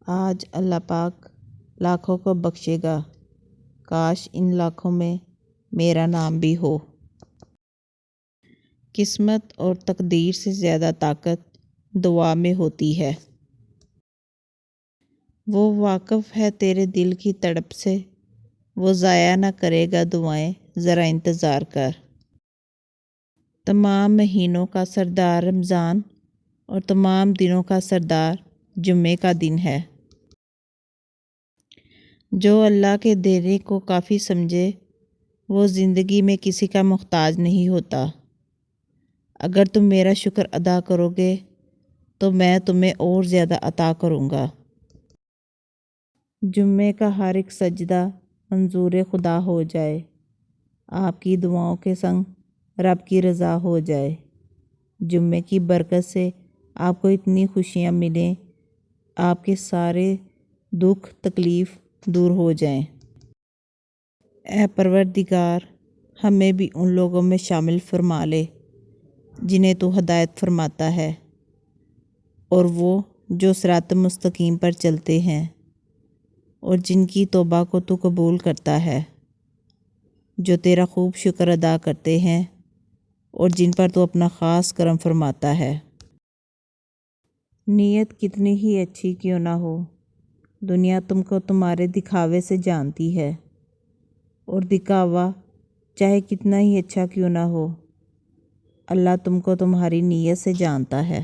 آج اللہ پاک لاکھوں کو بخشے گا، کاش ان لاکھوں میں میرا نام بھی ہو۔ قسمت اور تقدیر سے زیادہ طاقت دعا میں ہوتی ہے۔ وہ واقف ہے تیرے دل کی تڑپ سے، وہ ضائع نہ کرے گا دعائیں، ذرا انتظار کر۔ تمام مہینوں کا سردار رمضان اور تمام دنوں کا سردار جمعے کا دن ہے۔ جو اللہ کے دینے کو کافی سمجھے وہ زندگی میں کسی کا محتاج نہیں ہوتا۔ اگر تم میرا شکر ادا کرو گے تو میں تمہیں اور زیادہ عطا کروں گا۔ جمعے کا ہر ایک سجدہ منظور خدا ہو جائے، آپ کی دعاؤں کے سنگ رب کی رضا ہو جائے۔ جمعے کی برکت سے آپ کو اتنی خوشیاں ملیں، آپ کے سارے دکھ تکلیف دور ہو جائیں۔ اے پروردگار، ہمیں بھی ان لوگوں میں شامل فرما لے جنہیں تو ہدایت فرماتا ہے، اور وہ جو صراط مستقیم پر چلتے ہیں اور جن کی توبہ کو تو قبول کرتا ہے، جو تیرا خوب شکر ادا کرتے ہیں اور جن پر تو اپنا خاص کرم فرماتا ہے۔ نیت کتنی ہی اچھی کیوں نہ ہو، دنیا تم کو تمہارے دکھاوے سے جانتی ہے، اور دکھاوا چاہے کتنا ہی اچھا کیوں نہ ہو، اللہ تم کو تمہاری نیت سے جانتا ہے۔